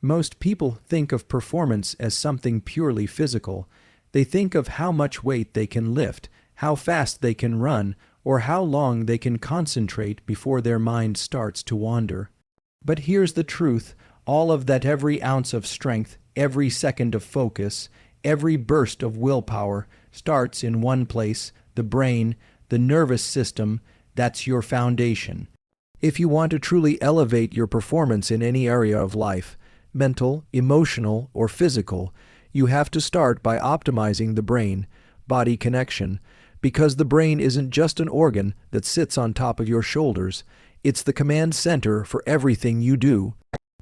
Most people think of performance as something purely physical. They think of how much weight they can lift, how fast they can run, or how long they can concentrate before their mind starts to wander. But here's the truth: all of that, every ounce of strength, every second of focus, every burst of willpower, starts in one place, the brain, the nervous system. That's your foundation. If you want to truly elevate your performance in any area of life, mental, emotional, or physical, you have to start by optimizing the brain-body connection, because the brain isn't just an organ that sits on top of your shoulders. It's the command center for everything you do.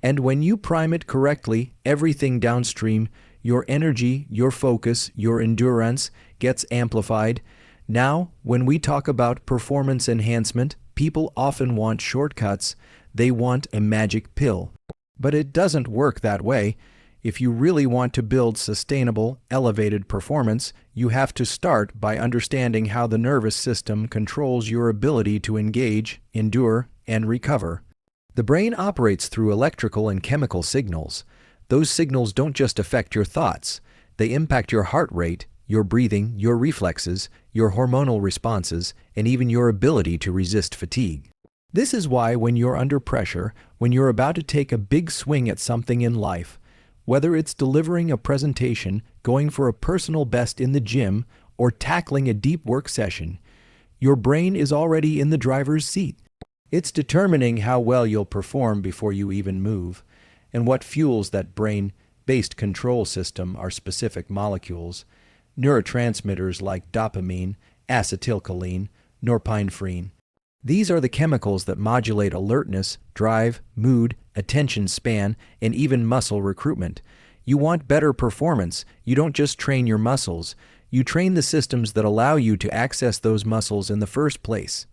And when you prime it correctly, everything downstream, your energy, your focus, your endurance, gets amplified. Now, when we talk about performance enhancement, people often want shortcuts. They want a magic pill. But it doesn't work that way. If you really want to build sustainable, elevated performance, you have to start by understanding how the nervous system controls your ability to engage, endure, and recover. The brain operates through electrical and chemical signals. Those signals don't just affect your thoughts. They impact your heart rate, your breathing, your reflexes, your hormonal responses, and even your ability to resist fatigue. This is why when you're under pressure, when you're about to take a big swing at something in life, whether it's delivering a presentation, going for a personal best in the gym, or tackling a deep work session, your brain is already in the driver's seat. It's determining how well you'll perform before you even move. And what fuels that brain-based control system are specific molecules, neurotransmitters like dopamine, acetylcholine, norepinephrine. These are the chemicals that modulate alertness, drive, mood, attention span, and even muscle recruitment. You want better performance, you don't just train your muscles, you train the systems that allow you to access those muscles in the first place.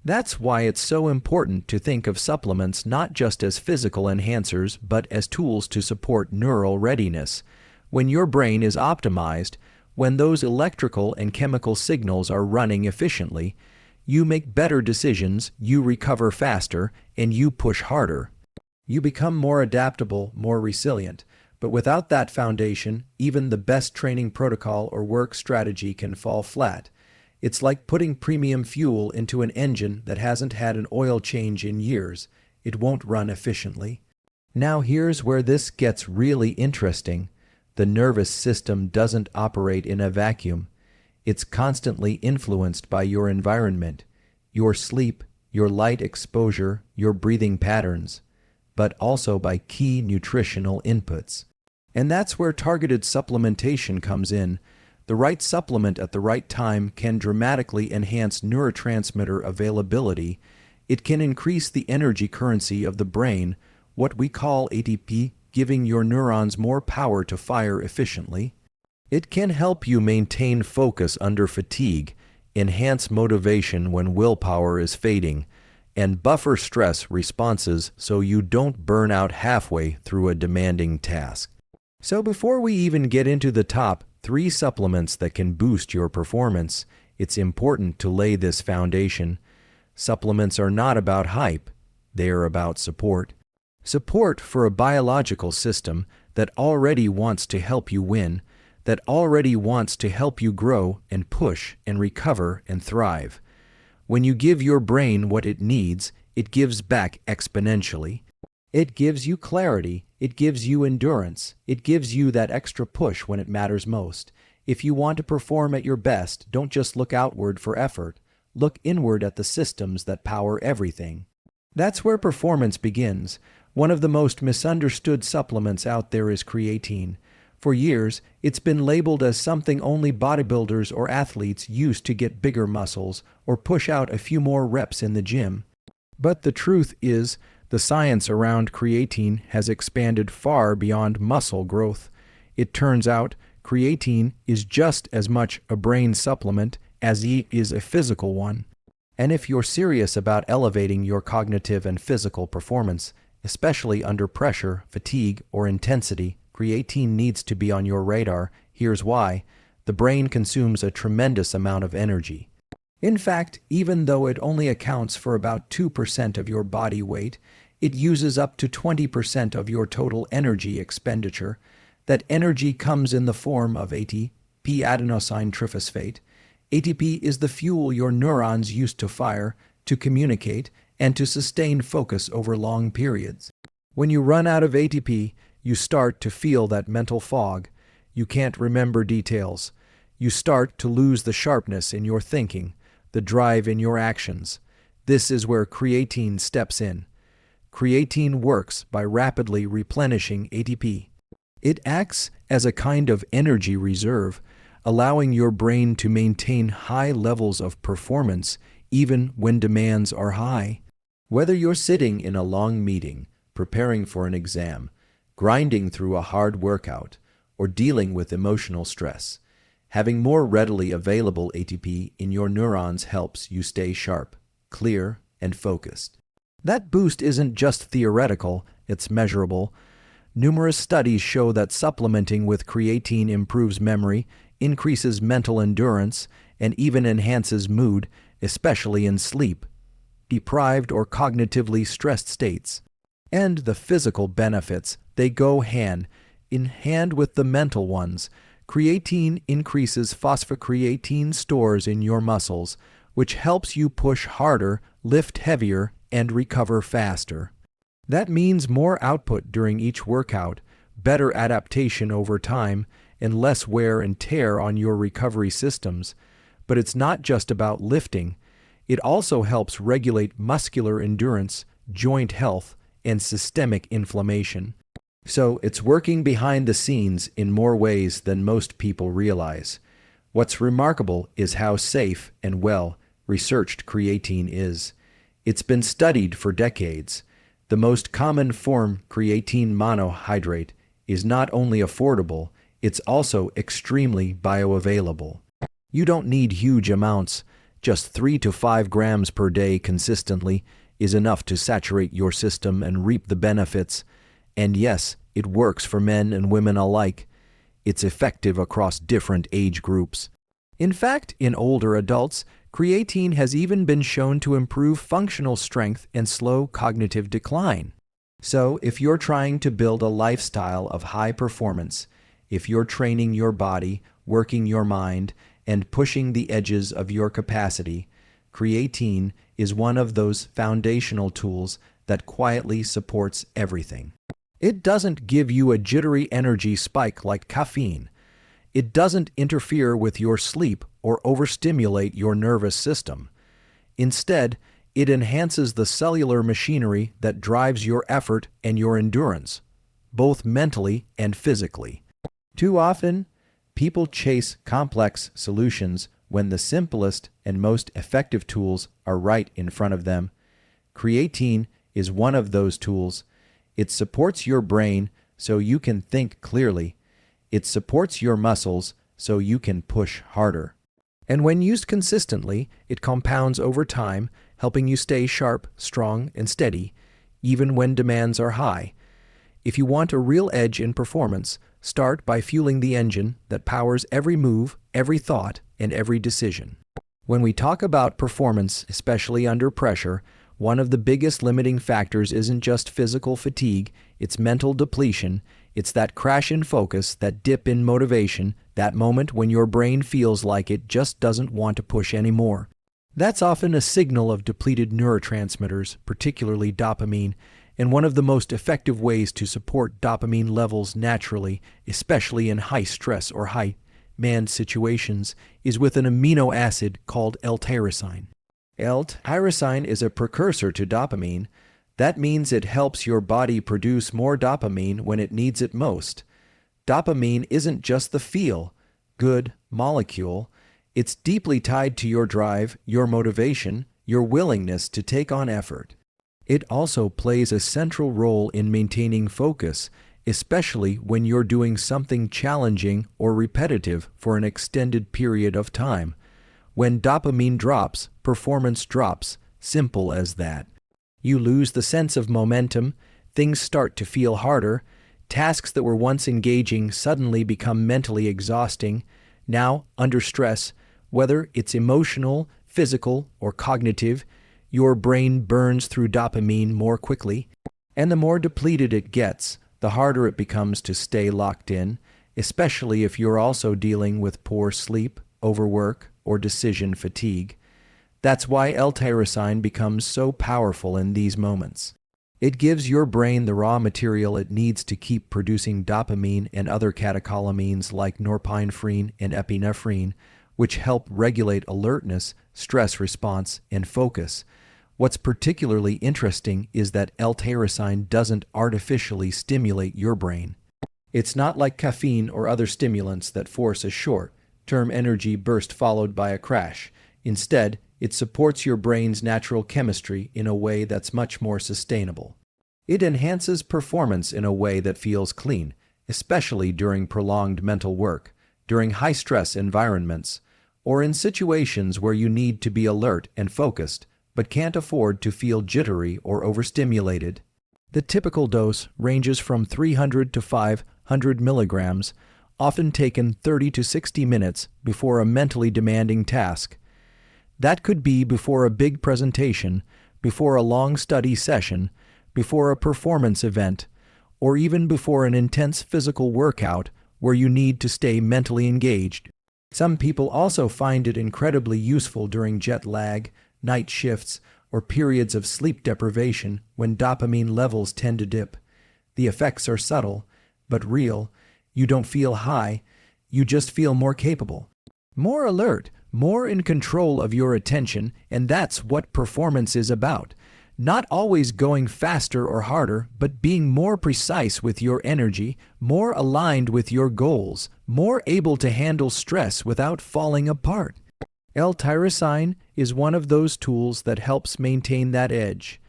That's why it's so important to think of supplements not just as physical enhancers, but as tools to support neural readiness. When your brain is optimized, when those electrical and chemical signals are running efficiently, you make better decisions, you recover faster, and you push harder. You become more adaptable, more resilient. But without that foundation, even the best training protocol or work strategy can fall flat. It's like putting premium fuel into an engine that hasn't had an oil change in years. It won't run efficiently. Now here's where this gets really interesting. The nervous system doesn't operate in a vacuum. It's constantly influenced by your environment, your sleep, your light exposure, your breathing patterns, but also by key nutritional inputs. And that's where targeted supplementation comes in. The right supplement at the right time can dramatically enhance neurotransmitter availability. It can increase the energy currency of the brain, what we call ATP, giving your neurons more power to fire efficiently. It can help you maintain focus under fatigue, enhance motivation when willpower is fading, and buffer stress responses so you don't burn out halfway through a demanding task. So before we even get into the top 3 supplements that can boost your performance, it's important to lay this foundation. Supplements are not about hype, they are about support. Support for a biological system that already wants to help you win, that already wants to help you grow and push and recover and thrive. When you give your brain what it needs, it gives back exponentially. It gives you clarity, it gives you endurance, it gives you that extra push when it matters most. If you want to perform at your best, don't just look outward for effort. Look inward at the systems that power everything. That's where performance begins. One of the most misunderstood supplements out there is creatine. For years, it's been labeled as something only bodybuilders or athletes use to get bigger muscles or push out a few more reps in the gym. But the truth is, the science around creatine has expanded far beyond muscle growth. It turns out creatine is just as much a brain supplement as it is a physical one. And if you're serious about elevating your cognitive and physical performance, especially under pressure, fatigue, or intensity, creatine needs to be on your radar. Here's why. The brain consumes a tremendous amount of energy. In fact, even though it only accounts for about 2% of your body weight, It uses up to 20% of your total energy expenditure. That energy comes in the form of ATP, adenosine triphosphate. ATP is the fuel your neurons use to fire, to communicate, and to sustain focus over long periods. When you run out of ATP, you start to feel that mental fog. You can't remember details. You start to lose the sharpness in your thinking, the drive in your actions. This is where creatine steps in. Creatine works by rapidly replenishing ATP. It acts as a kind of energy reserve, allowing your brain to maintain high levels of performance even when demands are high. Whether you're sitting in a long meeting, preparing for an exam, grinding through a hard workout, or dealing with emotional stress, having more readily available ATP in your neurons helps you stay sharp, clear, and focused. That boost isn't just theoretical, it's measurable. Numerous studies show that supplementing with creatine improves memory, increases mental endurance, and even enhances mood, especially in sleep, deprived or cognitively stressed states. And the physical benefits, they go hand in hand with the mental ones. Creatine increases phosphocreatine stores in your muscles, which helps you push harder, lift heavier, and recover faster. That means more output during each workout, better adaptation over time, and less wear and tear on your recovery systems. But it's not just about lifting. It also helps regulate muscular endurance, joint health, and systemic inflammation. So it's working behind the scenes in more ways than most people realize. What's remarkable is how safe and well researched creatine is. It's been studied for decades. The most common form, creatine monohydrate, is not only affordable, it's also extremely bioavailable. You don't need huge amounts. Just 3 to 5 grams per day consistently is enough to saturate your system and reap the benefits. And yes, it works for men and women alike. It's effective across different age groups. In fact, in older adults, creatine has even been shown to improve functional strength and slow cognitive decline. So, if you're trying to build a lifestyle of high performance, if you're training your body, working your mind, and pushing the edges of your capacity, creatine is one of those foundational tools that quietly supports everything. It doesn't give you a jittery energy spike like caffeine. It doesn't interfere with your sleep or overstimulate your nervous system. Instead, it enhances the cellular machinery that drives your effort and your endurance, both mentally and physically. Too often, people chase complex solutions when the simplest and most effective tools are right in front of them. Creatine is one of those tools. It supports your brain so you can think clearly. It supports your muscles so you can push harder. And when used consistently, it compounds over time, helping you stay sharp, strong, and steady, even when demands are high. If you want a real edge in performance, start by fueling the engine that powers every move, every thought, and every decision. When we talk about performance, especially under pressure, one of the biggest limiting factors isn't just physical fatigue, it's mental depletion. It's that crash in focus, that dip in motivation, that moment when your brain feels like it just doesn't want to push anymore. That's often a signal of depleted neurotransmitters, particularly dopamine, and one of the most effective ways to support dopamine levels naturally, especially in high stress or high demand situations, is with an amino acid called L-tyrosine. L-tyrosine is a precursor to dopamine. That means it helps your body produce more dopamine when it needs it most. Dopamine isn't just the feel-good molecule. It's deeply tied to your drive, your motivation, your willingness to take on effort. It also plays a central role in maintaining focus, especially when you're doing something challenging or repetitive for an extended period of time. When dopamine drops, performance drops. Simple as that. You lose the sense of momentum, things start to feel harder, tasks that were once engaging suddenly become mentally exhausting. Now, under stress, whether it's emotional, physical, or cognitive, your brain burns through dopamine more quickly. And the more depleted it gets, the harder it becomes to stay locked in, especially if you're also dealing with poor sleep, overwork, or decision fatigue. That's why L-tyrosine becomes so powerful in these moments. It gives your brain the raw material it needs to keep producing dopamine and other catecholamines like norepinephrine and epinephrine, which help regulate alertness, stress response, and focus. What's particularly interesting is that L-tyrosine doesn't artificially stimulate your brain. It's not like caffeine or other stimulants that force a short-term energy burst followed by a crash. Instead, it supports your brain's natural chemistry in a way that's much more sustainable. It enhances performance in a way that feels clean, especially during prolonged mental work, during high-stress environments, or in situations where you need to be alert and focused, but can't afford to feel jittery or overstimulated. The typical dose ranges from 300 to 500 milligrams, often taken 30 to 60 minutes before a mentally demanding task. That could be before a big presentation, before a long study session, before a performance event, or even before an intense physical workout where you need to stay mentally engaged. Some people also find it incredibly useful during jet lag, night shifts, or periods of sleep deprivation when dopamine levels tend to dip. The effects are subtle, but real. You don't feel high, you just feel more capable, more alert, more in control of your attention, and that's what performance is about. Not always going faster or harder, but being more precise with your energy, more aligned with your goals, more able to handle stress without falling apart. L-tyrosine is one of those tools that helps maintain that edge.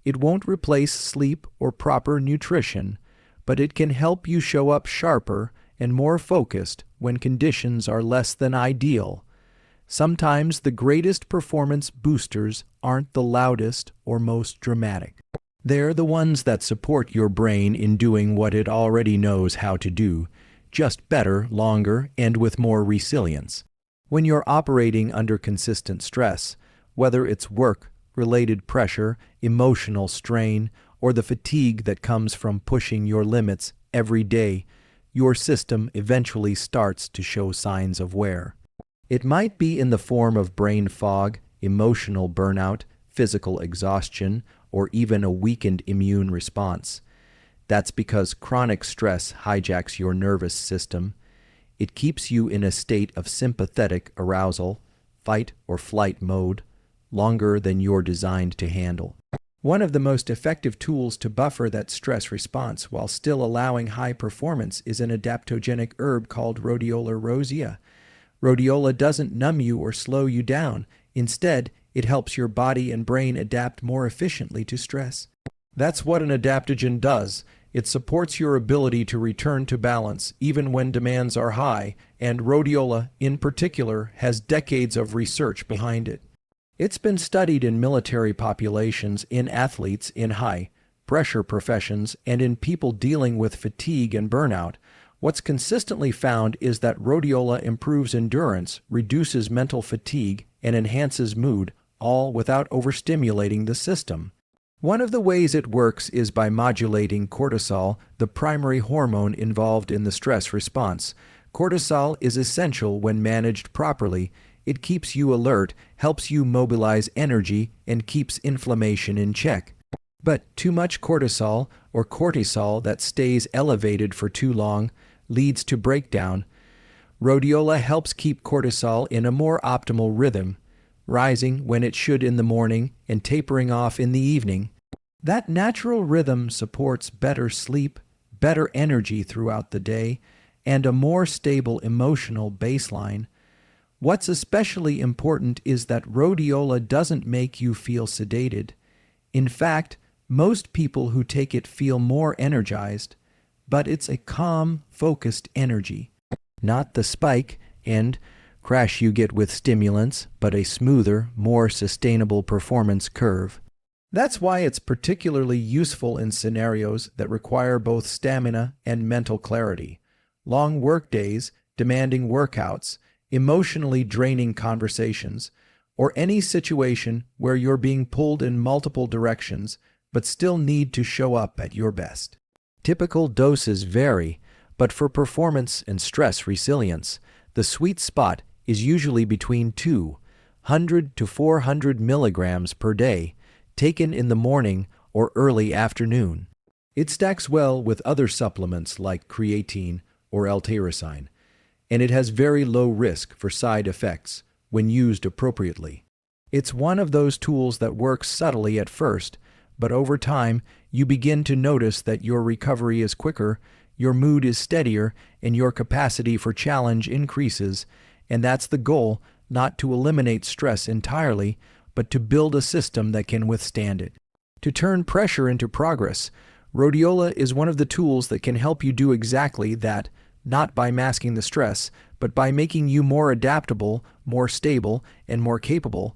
It won't replace sleep or proper nutrition, but it can help you show up sharper and more focused when conditions are less than ideal. Sometimes the greatest performance boosters aren't the loudest or most dramatic. They're the ones that support your brain in doing what it already knows how to do, just better, longer, and with more resilience. When you're operating under consistent stress, whether it's work-related pressure, emotional strain, or the fatigue that comes from pushing your limits every day, your system eventually starts to show signs of wear. It might be in the form of brain fog, emotional burnout, physical exhaustion, or even a weakened immune response. That's because chronic stress hijacks your nervous system. It keeps you in a state of sympathetic arousal, fight or flight mode, longer than you're designed to handle. One of the most effective tools to buffer that stress response while still allowing high performance is an adaptogenic herb called Rhodiola Rosea. Rhodiola doesn't numb you or slow you down. Instead, it helps your body and brain adapt more efficiently to stress. That's what an adaptogen does. It supports your ability to return to balance even when demands are high, and rhodiola, in particular, has decades of research behind it. It's been studied in military populations, in athletes, in high-pressure professions, and in people dealing with fatigue and burnout. What's consistently found is that rhodiola improves endurance, reduces mental fatigue, and enhances mood, all without overstimulating the system. One of the ways it works is by modulating cortisol, the primary hormone involved in the stress response. Cortisol is essential when managed properly. It keeps you alert, helps you mobilize energy, and keeps inflammation in check. But too much cortisol, or cortisol that stays elevated for too long, leads to breakdown. Rhodiola helps keep cortisol in a more optimal rhythm, rising when it should in the morning and tapering off in the evening. That natural rhythm supports better sleep, better energy throughout the day, and a more stable emotional baseline. What's especially important is that rhodiola doesn't make you feel sedated. In fact, most people who take it feel more energized, but it's a calm, focused energy. Not the spike and crash you get with stimulants, but a smoother, more sustainable performance curve. That's why it's particularly useful in scenarios that require both stamina and mental clarity. Long work days, demanding workouts, emotionally draining conversations, or any situation where you're being pulled in multiple directions. but still need to show up at your best. Typical doses vary, but for performance and stress resilience, the sweet spot is usually between 200 to 400 milligrams per day, taken in the morning or early afternoon. It stacks well with other supplements like creatine or L-tyrosine, and it has very low risk for side effects when used appropriately. It's one of those tools that works subtly at first, but over time you begin to notice that your recovery is quicker, your mood is steadier, and your capacity for challenge increases, and that's the goal, not to eliminate stress entirely, but to build a system that can withstand it. To turn pressure into progress, Rhodiola is one of the tools that can help you do exactly that, not by masking the stress, but by making you more adaptable, more stable, and more capable.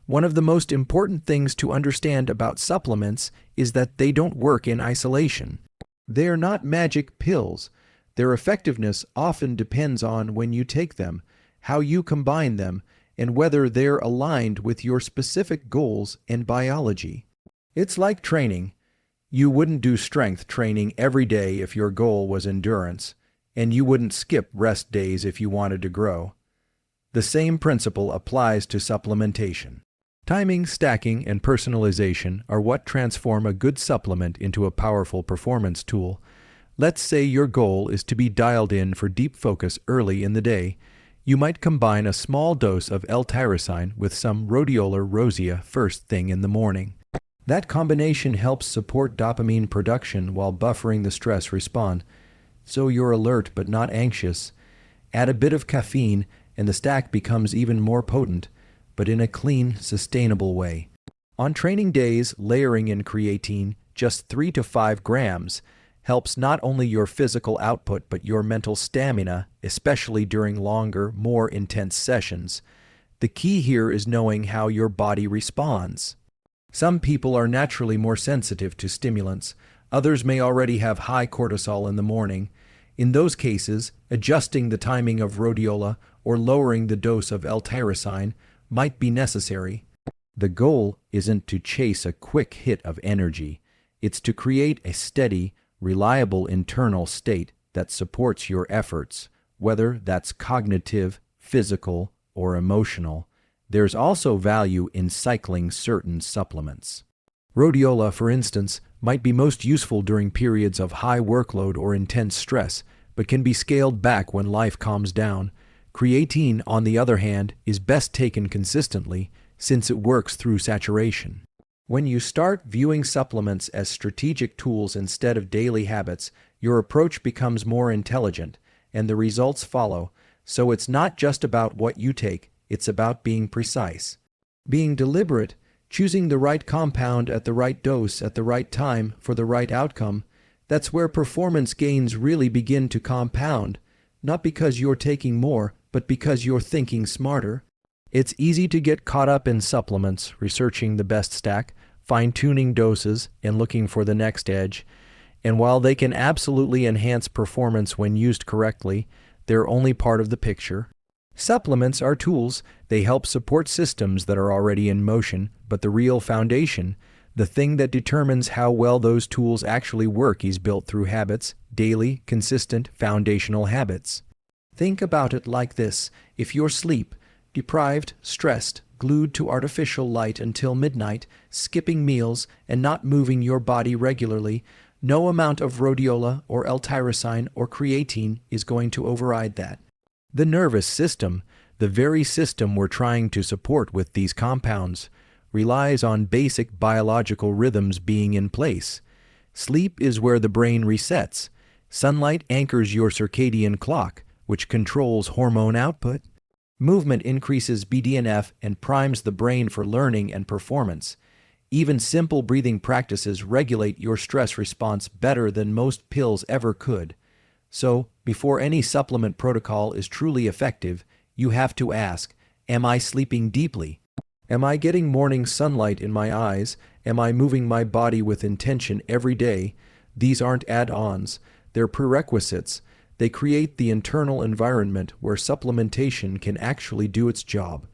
One of the most important things to understand about supplements is that they don't work in isolation. They are not magic pills. Their effectiveness often depends on when you take them, how you combine them, and whether they're aligned with your specific goals and biology. It's like training. You wouldn't do strength training every day if your goal was endurance, and you wouldn't skip rest days if you wanted to grow. The same principle applies to supplementation. Timing, stacking, and personalization are what transform a good supplement into a powerful performance tool. Let's say your goal is to be dialed in for deep focus early in the day. You might combine a small dose of L-tyrosine with some Rhodiola Rosea first thing in the morning. That combination helps support dopamine production while buffering the stress response, so you're alert but not anxious. Add a bit of caffeine and the stack becomes even more potent, but in a clean, sustainable way. On training days, layering in creatine, just 3 to 5 grams, helps not only your physical output but your mental stamina, especially during longer, more intense sessions. The key here is knowing how your body responds. Some people are naturally more sensitive to stimulants. Others may already have high cortisol in the morning. In those cases, adjusting the timing of Rhodiola or lowering the dose of L-tyrosine might be necessary. The goal isn't to chase a quick hit of energy. It's to create a steady, reliable internal state that supports your efforts, whether that's cognitive, physical, or emotional. There's also value in cycling certain supplements. Rhodiola, for instance, might be most useful during periods of high workload or intense stress, but can be scaled back when life calms down. Creatine, on the other hand, is best taken consistently since it works through saturation. When you start viewing supplements as strategic tools instead of daily habits, your approach becomes more intelligent, and the results follow. So it's not just about what you take, it's about being precise. Being deliberate, choosing the right compound at the right dose at the right time for the right outcome. That's where performance gains really begin to compound, not because you're taking more, but because you're thinking smarter. It's easy to get caught up in supplements, researching the best stack, fine-tuning doses, and looking for the next edge. And while they can absolutely enhance performance when used correctly, they're only part of the picture. Supplements are tools. They help support systems that are already in motion, but the real foundation, the thing that determines how well those tools actually work, is built through habits, daily, consistent, foundational habits. Think about it like this. If you're sleep-deprived, stressed, glued to artificial light until midnight, skipping meals, and not moving your body regularly, no amount of Rhodiola or L-tyrosine or creatine is going to override that. The nervous system, the very system we're trying to support with these compounds, relies on basic biological rhythms being in place. Sleep is where the brain resets. Sunlight anchors your circadian clock, which controls hormone output. Movement increases BDNF and primes the brain for learning and performance. Even simple breathing practices regulate your stress response better than most pills ever could. So, before any supplement protocol is truly effective, you have to ask, am I sleeping deeply? Am I getting morning sunlight in my eyes? Am I moving my body with intention every day? These aren't add-ons, they're prerequisites. They create the internal environment where supplementation can actually do its job.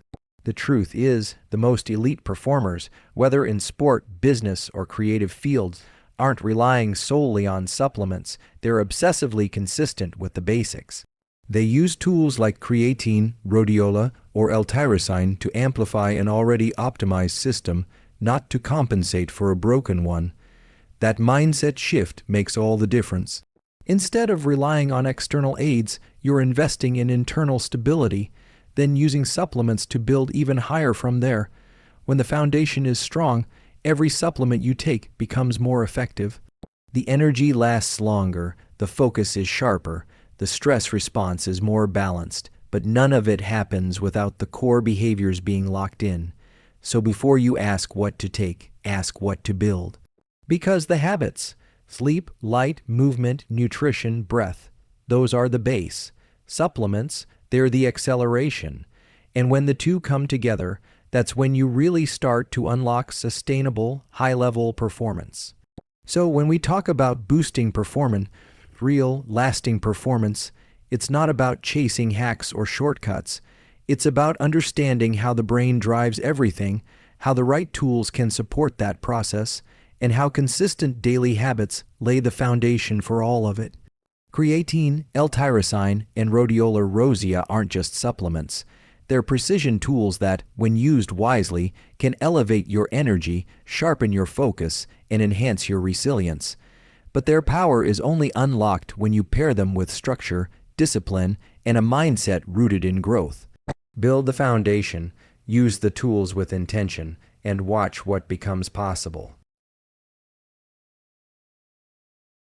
The truth is, the most elite performers, whether in sport, business, or creative fields, aren't relying solely on supplements. They're obsessively consistent with the basics. They use tools like creatine, rhodiola, or L-tyrosine to amplify an already optimized system, not to compensate for a broken one. That mindset shift makes all the difference. Instead of relying on external aids, you're investing in internal stability, then using supplements to build even higher from there. When the foundation is strong, every supplement you take becomes more effective. The energy lasts longer, the focus is sharper, the stress response is more balanced, but none of it happens without the core behaviors being locked in. So before you ask what to take, ask what to build. Because the habits, sleep, light, movement, nutrition, breath, those are the base. Supplements, they're the acceleration. And when the two come together, that's when you really start to unlock sustainable, high-level performance. So when we talk about boosting performance, real, lasting performance, it's not about chasing hacks or shortcuts. It's about understanding how the brain drives everything, how the right tools can support that process, and how consistent daily habits lay the foundation for all of it. Creatine, L-tyrosine, and Rhodiola Rosea aren't just supplements. They're precision tools that, when used wisely, can elevate your energy, sharpen your focus, and enhance your resilience. But their power is only unlocked when you pair them with structure, discipline, and a mindset rooted in growth. Build the foundation, use the tools with intention, and watch what becomes possible.